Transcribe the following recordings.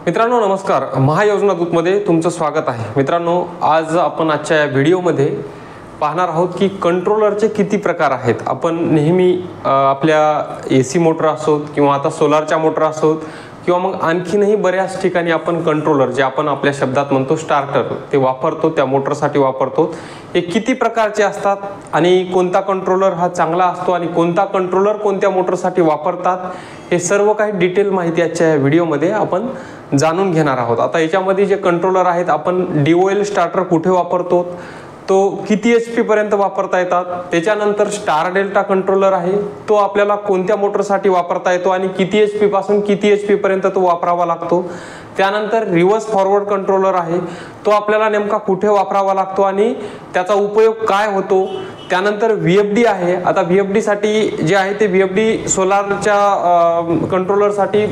मित्रांनो नमस्कार, महायोजना दूतमध्ये तुमचं स्वागत आहे। मित्रांनो आज आपण आजच्या या व्हिडिओमध्ये पाहणार आहोत की कंट्रोलरचे किती प्रकार आहेत। आपण नेहमी आपल्या एसी मोटर असोत किंवा आता सोलारच्या मोटर असोत किंवा मग आणखीनही बऱ्याच ठिकाणी आपण कंट्रोलर जे आपण आपल्या शब्दात म्हणतो स्टार्टर ते वापरतो, त्या मोटरसाठी वापरतो। हे किती प्रकारचे असतात आणि कोणता कंट्रोलर हा चांगला असतो आणि कोणता कंट्रोलर कोणत्या मोटरसाठी वापरतात हे सर्व काही डिटेल माहिती आजच्या या व्हिडिओमध्ये आपण जाणून घेणार आहोत। आता याच्यामध्ये जे कंट्रोलर आहेत आपण DOL स्टार्टर कुठे वापरतो, तो किती HP पर्यंत वापरता येतात, त्याच्यानंतर स्टार डेल्टा कंट्रोलर आहे तो आपल्याला कोणत्या मोटरसाठी वापरता येतो आणि किती HP पासून किती HP पर्यंत तो वापरावा लागतो। त्यानंतर रिव्हर्स फॉरवर्ड कंट्रोलर आहे तो आपल्याला नेमका कुठे वापरावा लागतो आणि त्याचा उपयोग काय होतो। त्यानंतर VFD आहे। आता VFD साठी जे आहे ते VFD सोलारच्या कंट्रोलरसाठी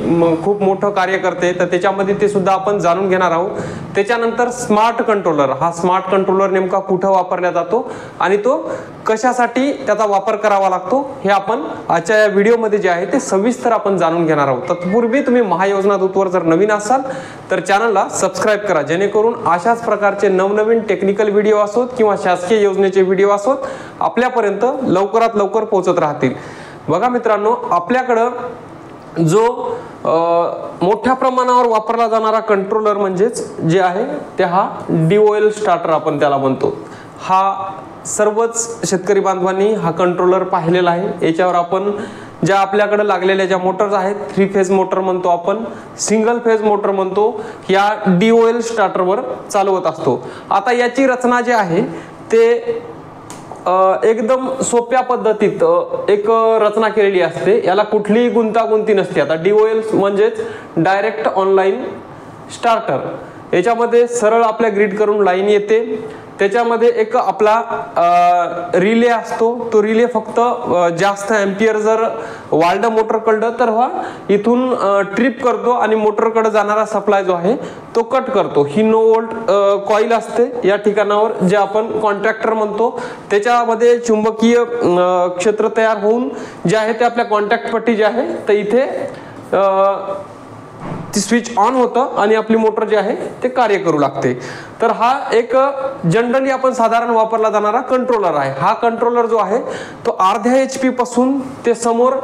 खूप मोठं कार्य करते, तर त्याच्यामध्ये ते सुद्धा आपण जाणून घेणार आहोत। त्याच्यानंतर स्मार्ट कंट्रोलर, हा स्मार्ट कंट्रोलर नेमका कुठे वापरला जातो आणि तो कशासाठी त्याचा वापर करावा लागतो हे आपण आजच्या या व्हिडिओमध्ये जे आहे ते सविस्तर आपण जाणून घेणार आहोत। तत्पूर्वी तुम्ही महायोजना दूतवर जर नवीन असाल तर चॅनलला सबस्क्राइब करा, जेणेकरून अशाच प्रकारचे नवनवीन टेक्निकल व्हिडिओ असोत किंवा शासकीय योजनेचे व्हिडिओ असोत आपल्यापर्यंत लवकरात लवकर पोहोचत राहतील। बघा मित्रांनो, आपल्याकडे जो मोठ्या प्रमाणावर वापरला जाणारा कंट्रोलर म्हणजेच जे आहे ते हा DOL स्टार्टर आपण त्याला म्हणतो। हा सर्वच शेतकरी बांधवांनी हा कंट्रोलर पाहिलेला आहे। याच्यावर आपण ज्या आपल्याकडे लागलेल्या ज्या मोटर्स आहेत 3 फेज मोटर म्हणतो आपण, सिंगल फेज मोटर म्हणतो, या DOL स्टार्टरवर चालवत असतो। आता याची रचना जी आहे ते एकदम सोप्या पद्धतीत एक रचना केलेली असते, याला कुठलीही गुंतागुंती नसते। आता DOL म्हणजेच डायरेक्ट ऑनलाईन स्टार्टर, याच्यामध्ये सरळ आपल्या ग्रिड करून लाईन येते, त्याच्यामध्ये एक आपला रिले असतो, तो रिले फक्त जास्त एम्पियर जर वाढलं मोटरकडं तर हा इथून ट्रिप करतो आणि मोटरकडे जाणारा सप्लाय जो आहे तो कट करतो। ही 9 व्होल्ट कॉईल असते या ठिकाणावर, जे आपण कॉन्टॅक्टर म्हणतो। त्याच्यामध्ये चुंबकीय क्षेत्र तयार होऊन जे आहे ते आपल्या कॉन्टॅक्ट पट्टी जे आहे तर इथे ती स्विच ऑन होतं आणि आपली मोटर जे आहे ते कार्य करू लागते। तर हा एक जनरली आपण साधारण वापरला जाणारा कंट्रोलर आहे। हा कंट्रोलर जो आहे तो अर्ध्या HP पासून ते समोर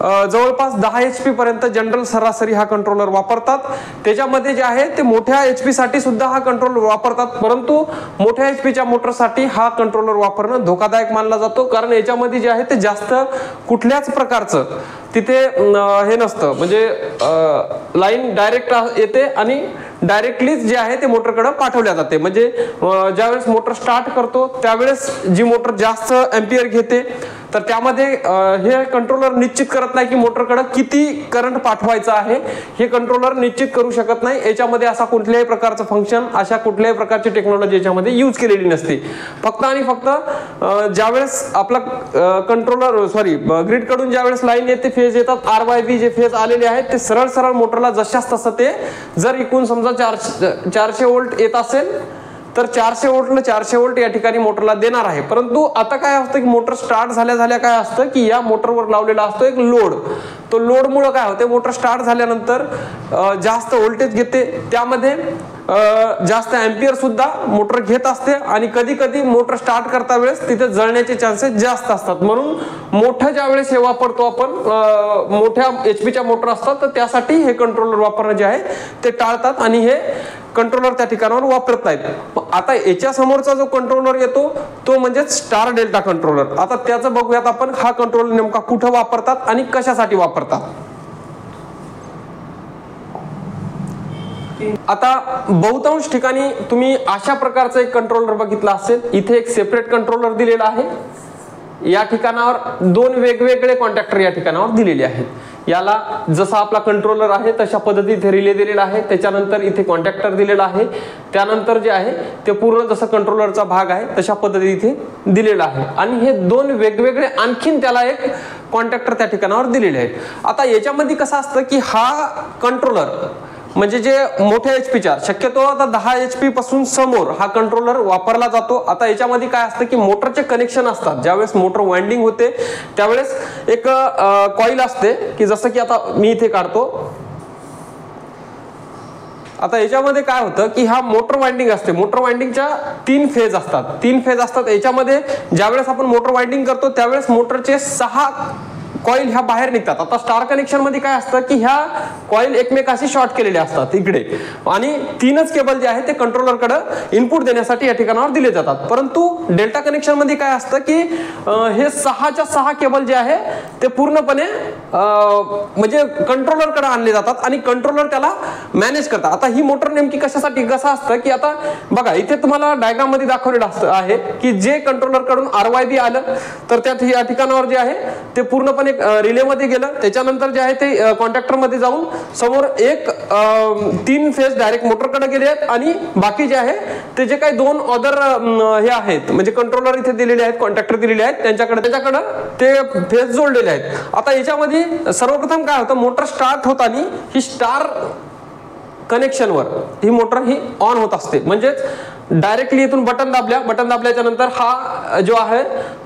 जवळपास 10 HP पर्यंत जनरल सरासरी हा कंट्रोलर वापरतात। त्याच्यामध्ये जे आहे ते मोठ्या HP साठी सुद्धा हा कंट्रोलर वापरतात, परंतु मोठ्या HP च्या मोटरसाठी हा कंट्रोलर वापरणं धोकादायक मानला जातो, कारण याच्यामध्ये जे आहे ते जास्त कुठल्याच प्रकारचं तिथे हे नसतं, म्हणजे लाईन डायरेक्ट येते आणि डायरेक्टलीच जे आहे ते मोटरकडे पाठवल्या जाते। म्हणजे ज्यावेळेस मोटर स्टार्ट करतो त्यावेळेस जी मोटर जास्त एम्पियर घेते तर त्यामध्ये हे कंट्रोलर निश्चित करत नाही की मोटरकडे किती करंट पाठवायचा आहे, हे कंट्रोलर निश्चित करू शकत नाही। याच्यामध्ये असा कुठल्याही प्रकारचं फंक्शन, अशा कुठल्याही प्रकारची टेक्नॉलॉजी याच्यामध्ये यूज केलेली नसते। फक्त आणि फक्त ज्यावेळेस आपला कंट्रोलर ग्रिड कडून ज्यावेळेस लाईन येते, फेज येतात, RYB जे फेज आलेले आहेत ते सरळ सरळ मोटरला जशास तसं ते जर एकूण समजा 400 व्होल्ट येत असेल तर 400 व्होल्ट या ठिकाणी मोटरला देणार आहे। परंतु आता काय असतं की मोटर स्टार्ट झाल्या काय असतं की या मोटरवर लावलेला असतो एक लोड, तो लोड मुळे काय होते, मोटर स्टार्ट झाल्यानंतर जास्त व्होल्टेज घेते, त्यामध्ये जास्त एम्पियर सुद्धा मोटर घेत असते आणि कधी कधी मोटर स्टार्ट करता वेळेस तिथे जळण्याचे चान्सेस जास्त असतात। म्हणून मोठ्या ज्या वेळेस हे वापरतो आपण, मोठ्या HP च्या मोटर असतात तर त्यासाठी हे कंट्रोलर वापरणं जे आहे ते टाळतात आणि हे कंट्रोलर त्या ठिकाणावर वापरत नाहीत। आता याच्या समोरचा जो कंट्रोलर येतो तो म्हणजे स्टार डेल्टा कंट्रोलर। आता त्याचं बघूयात आपण, हा कंट्रोलर नेमका कुठे वापरतात आणि कशासाठी वापरतात। आता बहुतांश ठिकाणी तुम्ही अशा प्रकारचा एक कंट्रोलर बघितला असेल, इथे एक सेपरेट कंट्रोलर दिलेला आहे, या ठिकाणावर 2 वेगवेगळे कॉन्टॅक्टर या ठिकाणावर दिलेले आहेत। याला जसा आपला कंट्रोलर आहे तशा पद्धतीत रिले दिलेला आहे, त्याच्यानंतर इथे कॉन्टॅक्टर दिलेला आहे, त्यानंतर जे आहे ते पूर्ण जसं कंट्रोलरचा भाग आहे तशा पद्धतीत इथे दिलेला आहे आणि हे 2 वेगवेगळे आणखीन त्याला एक कॉन्टॅक्टर त्या ठिकाणावर दिलेले आहेत। आता याच्यामध्ये कसं असतं की हा कंट्रोलर म्हणजे जे मोठ्या HP शक्यतो आता 10 HP पासून समोर हा कंट्रोलर वापरला जातो। आता याच्यामध्ये काय असतं की मोटरचे कनेक्शन असतात, ज्यावेळेस मोटर वाइंडिंग होते त्यावेळेस एक कॉईल असते की जसं की आता मी इथे काढतो, आता याच्यामध्ये काय होतं की हा मोटर वाइंडिंग असते, मोटर वाइंडिंगच्या 3 फेज असतात, 3 फेज असतात. याच्यामध्ये ज्यावेळेस आपण मोटर वाइंडिंग करतो त्यावेळेस मोटरचे 6 कॉईल ह्या बाहेर निघतात. आता स्टार कनेक्शन मध्ये काय असतं की ह्या कॉईल एकमेकाशी शॉर्ट केलेले असतात इकडे, आणि 3च केबल जे आहे ते कंट्रोलरकडे इनपुट देण्यासाठी या ठिकाणावर दिले जातात. परंतु डेल्टा कनेक्शन मध्ये काय असतं की हे 6च्या 6 केबल जे आहे ते पूर्णपणे म्हणजे कंट्रोलरकडे आणले जातात आणि कंट्रोलर त्याला मॅनेज करतात. आता ही मोटर नेमकी कशासाठी, कसं असतं की आता बघा इथे तुम्हाला डायग्राम मध्ये दाखवलेलं आहे की जे कंट्रोलर कडून RYB आलं तर त्यात या ठिकाणावर जे आहे ते पूर्णपणे रिले मध्ये गेलं, त्याच्यानंतर जे आहे ते कॉन्टॅक्टर मध्ये जाऊन समोर एक 3 फेज डायरेक्ट मोटरकडे गेले आहेत, आणि बाकी जे आहे ते जे काही 2 अदर हे आहेत म्हणजे कंट्रोलर इथे दिलेले आहेत, कॉन्टॅक्टर दिलेले आहेत, त्याच्याकडे ते फेज जोडलेले आहेत. आता याच्यामध्ये सर्वप्रथम काय होतं, मोटर स्टार्ट होताना ही स्टार कनेक्शनवर ही मोटर ही ऑन होत असते. म्हणजेच डायरेक्टली इथून बटन दाबल्याच्या नंतर हा जो आहे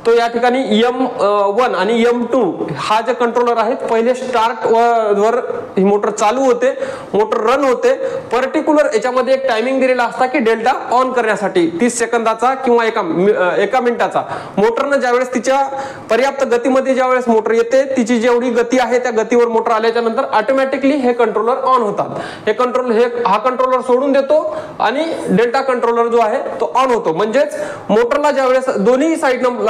तो या ठिकाणी M1 आणि M2 हा जे कंट्रोलर आहेत पहिले स्टार्ट वर ही मोटर चालू होते, मोटर रन होते. पर्टिक्युलर याच्यामध्ये एक टायमिंग दिलेला असता की डेल्टा ऑन करण्यासाठी 30 सेकंदाचा किंवा एका मिनिटाचा. मोटरनं ज्यावेळेस तिच्या पर्याप्त गतीमध्ये ज्यावेळेस मोटर येते, तिची जेवढी गती आहे त्या गतीवर मोटर आल्याच्या नंतर ऑटोमॅटिकली हे कंट्रोलर ऑन होतात. हा कंट्रोलर सोडून देतो आणि डेल्टा कंट्रोलर जो आहे तो ऑन होतो. म्हणजेच मोटरला ज्यावेळेस दोन्ही साईडनं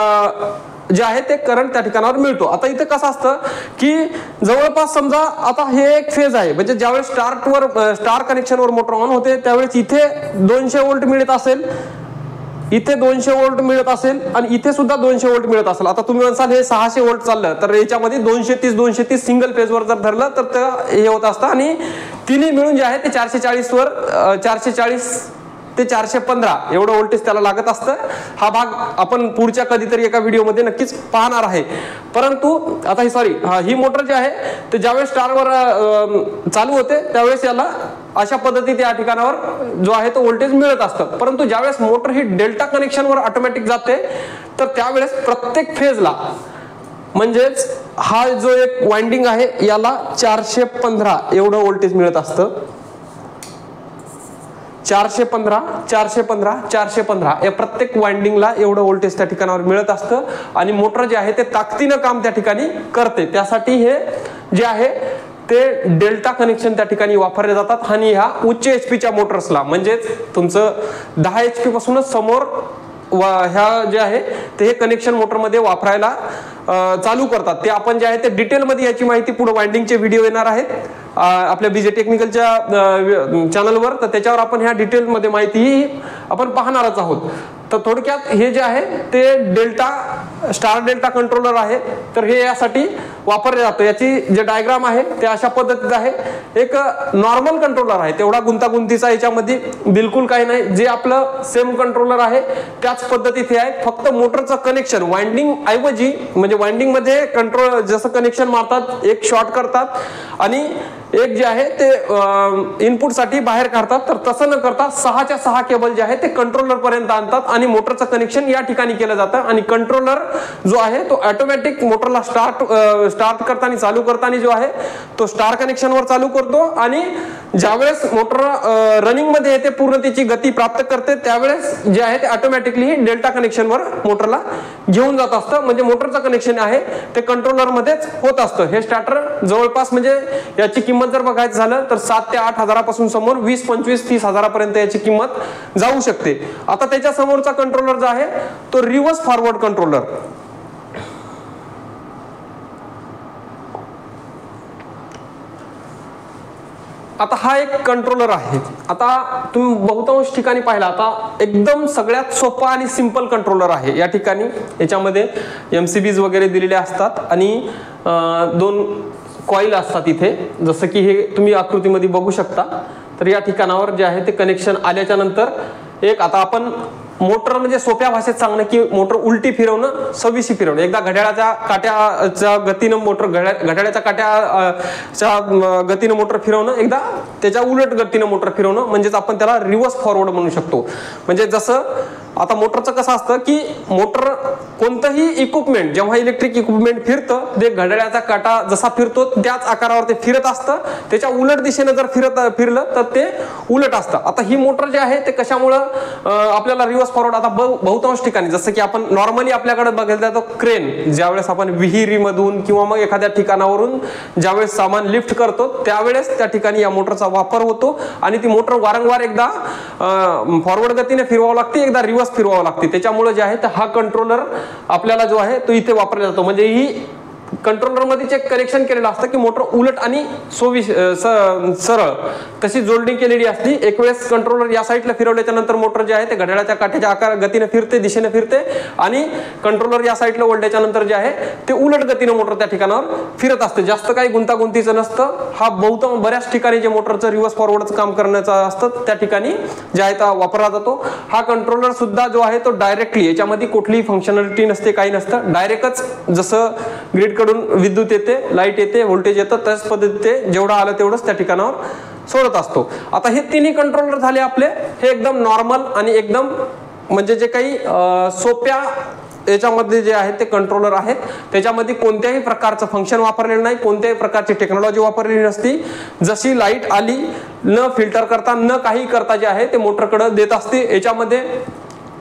जे आहे ते करंट त्या ठिकाणावर मिळतो. आता इथे कसं असतं की जवळपास समजा आता हे एक फेज आहे, म्हणजे ज्यावेळेस स्टार कनेक्शनवर मोटर ऑन होते त्यावेळेस इथे 200 व्होल्ट मिळत असेल, इथे 200 व्होल्ट मिळत असेल आणि इथे सुद्धा 200 व्होल्ट मिळत असेल. आता तुम्ही म्हणसाल हे 600 व्होल्ट चाललं तर याच्यामध्ये 230 सिंगल पेजवर जर धरलं तर हे होत असतं, आणि तिन्ही मिळून जे आहे ते 440 वर 440 ते 415 एवढं व्होल्टेज त्याला लागत असतं. हा भाग आपण पुढच्या कधीतरी एका व्हिडिओमध्ये नक्कीच पाहणार आहे. परंतु आता ही मोटर जी आहे ते ज्यावेळेस स्टारवर चालू होते त्यावेळेस याला अशा पद्धतीत या ठिकाणावर जो आहे तो व्होल्टेज मिळत असतं. परंतु ज्यावेळेस मोटर ही डेल्टा कनेक्शनवर ऑटोमॅटिक जाते तर त्यावेळेस प्रत्येक फेजला म्हणजेच हा जो एक वाइंडिंग आहे याला 415 एवढं व्होल्टेज मिळत असतं. 415 415 या प्रत्येक वाइंडिंगला एवढं व्होल्टेज त्या ठिकाणावर मिळत असतं, आणि मोटर जे आहे ते ताकदीनं काम त्या ठिकाणी करते. त्यासाठी हे जे आहे ते डेल्टा कनेक्शन त्या ठिकाणी वापरले जातात. आणि ह्या उच्च HP मोटर्सला म्हणजेच तुमचं 10 HP पासूनच समोर ह्या जे आहे ते हे कनेक्शन मोटरमध्ये वापरायला चालू करतात. ते आपण जे आहे ते डिटेलमध्ये याची माहिती पुढे वाइंडिंगचे व्हिडिओ येणार आहेत आपल्या BJ टेक्निकलच्या चॅनलवर, तर त्याच्यावर आपण ह्या डिटेलमध्ये माहिती आपण पाहणारच आहोत. तर थोडक्यात हे जे आहे ते स्टार डेल्टा कंट्रोलर आहे, तर हे यासाठी वापरले जातं. याची जे डायग्राम आहे ते अशा पद्धतीत आहे. एक नॉर्मल कंट्रोलर आहे, तेवढा गुंतागुंतीचा याच्यामध्ये बिलकुल काही नाही. जे आपलं सेम कंट्रोलर आहे त्याच पद्धतीत हे आहे. फक्त मोटरचं कनेक्शन वाइंडिंग ऐवजी म्हणजे वाइंडिंग मध्ये कंट्रोल जसं कनेक्शन मारतात, एक शॉर्ट करतात आणि एक जे आहे ते इनपुट साठी बाहेर काढतात, तर तसं न करता 6च्या 6 केबल जे आहे ते कंट्रोलर पर्यंत आणतात आणि मोटरचं कनेक्शन या ठिकाणी केलं जातं. आणि कंट्रोलर जो आहे तो ऑटोमॅटिक मोटरला स्टार्ट करताना चालू करताना जो आहे तो स्टार कनेक्शनवर चालू करतो, आणि ज्यावेळेस मोटर रनिंग मध्ये येते पूर्ण त्याची गती प्राप्त करते त्यावेळेस जे आहे ते ऑटोमॅटिकली डेल्टा कनेक्शनवर मोटरला घेऊन जात असतं. म्हणजे मोटरचं कनेक्शन आहे ते कंट्रोलर मध्येच होत असतं. हे स्टार्टर जवळपास म्हणजे याची किंमत जर बघायचं झालं तर 7 ते 8 हजारापासून समोर 20, 25, 30 हजारापर्यंत याची किंमत जाऊ शकते. आता त्याच्या समोरचा कंट्रोलर जो आहे तो रिव्हर्स फॉरवर्ड कंट्रोलर. आता हा एक कंट्रोलर आहे. आता तुम्ही बहुतांश ठिकाणी पाहिला, आता एकदम सगळ्यात सोपा आणि सिंपल कंट्रोलर आहे. या ठिकाणी याच्यामध्ये MCBs वगैरे दिलेले असतात आणि 2 कॉईल असतात इथे, जसं की हे तुम्ही आकृतीमध्ये बघू शकता. तर या ठिकाणावर जे आहे ते कनेक्शन आल्याच्या नंतर एक आता आपण मोटर म्हणजे सोप्या भाषेत सांगणं की मोटर उलटी फिरवणं, सव्वीसी फिरवणं. एकदा घड्याळाच्या काट्याच्या गतीनं मोटर घड्याळाच्या काट्याच्या गतीनं मोटर फिरवणं, एकदा त्याच्या उलट गतीनं मोटर फिरवणं, म्हणजेच आपण त्याला रिव्हर्स फॉरवर्ड म्हणू शकतो. म्हणजे जसं आता मोटरचं कसं असतं की मोटर कोणतंही इक्विपमेंट जेव्हा इलेक्ट्रिक इक्विपमेंट फिरतं ते घड्याळाचा काटा जसा फिरतो त्याच आकारावर ते फिरत असतं, त्याच्या उलट दिशेने जर फिरलं तर ते उलट असतं. आता ही मोटर जे आहे ते कशामुळं आपल्याला रिव्हर्स फॉरवर्ड, आता बहुतांश ठिकाणी जसं की आपण नॉर्मली आपल्याकडे बघितलं तर क्रेन ज्यावेळेस आपण विहिरीमधून किंवा मग एखाद्या ठिकाणावरून ज्यावेळेस सामान लिफ्ट करतो त्यावेळेस त्या ठिकाणी या मोटरचा वापर होतो आणि ती मोटर वारंवार एकदा फॉरवर्ड गतीने फिरवावं लागते, एकदा रिव्हर्स फिरवावं लागते. त्याच्यामुळे जे आहे हा कंट्रोलर आपल्याला जो आहे तो इथे वापरला जातो. म्हणजे ही कंट्रोलर मध्ये चेक कनेक्शन केलेलं असतं की मोटर उलट आणि सरळ तशी जोडणी केलेली असते. एक वेळेस कंट्रोलर या साईडला फिरवल्याच्या नंतर मोटर जे आहे ते घड्याळाच्या काठ्याच्या आकार गतीने फिरते, दिशेने फिरते आणि कंट्रोलर या साईडला ओढल्याच्या नंतर जे आहे ते उलट गतीने मोटर त्या ठिकाणावर फिरत असते. जास्त काही गुंतागुंतीचं नसतं. हा बऱ्याच ठिकाणी जे मोटरचं रिव्हर्स फॉरवर्डचं काम करण्याचं असतं त्या ठिकाणी जे आहे तो वापरला जातो. हा कंट्रोलर सुद्धा जो आहे तो डायरेक्टली, याच्यामध्ये कुठलीही फंक्शनॅलिटी नसते, काही नसतं. डायरेक्टच जसं ग्रिड कडून विद्युत येते, लाईट येते, व्होल्टेज येतं, त्याच पद्धतीने जेवढं आलं तेवढंच त्या ठिकाणावर सोडत असतो. आता हे तिन्ही कंट्रोलर झाले आपले, हे एकदम नॉर्मल आणि एकदम म्हणजे जे काही सोप्या याच्यामध्ये जे आहे ते कंट्रोलर आहेत. त्याच्यामध्ये कोणत्याही प्रकारचं फंक्शन वापरलेलं नाही, कोणत्याही प्रकारची टेक्नॉलॉजी वापरलेली नसती. जशी लाईट आली न फिल्टर करता न काही करता जे आहे ते मोटरकडे देत असते. याच्यामध्ये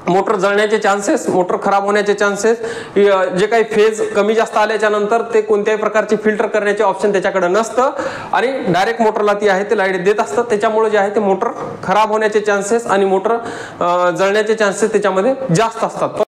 मोटर जळण्याचे चान्सेस, मोटर खराब होण्याचे चान्सेस, जे काही फेज कमी जास्त आल्याच्या नंतर ते कोणत्याही प्रकारचे फिल्टर करण्याचे ऑप्शन त्याच्याकडे नसतं आणि डायरेक्ट मोटरला ती आहे ते लाईट देत असतं. त्याच्यामुळे जे आहे ते मोटर खराब होण्याचे चान्सेस आणि मोटर जळण्याचे चान्सेस त्याच्यामध्ये जास्त असतात.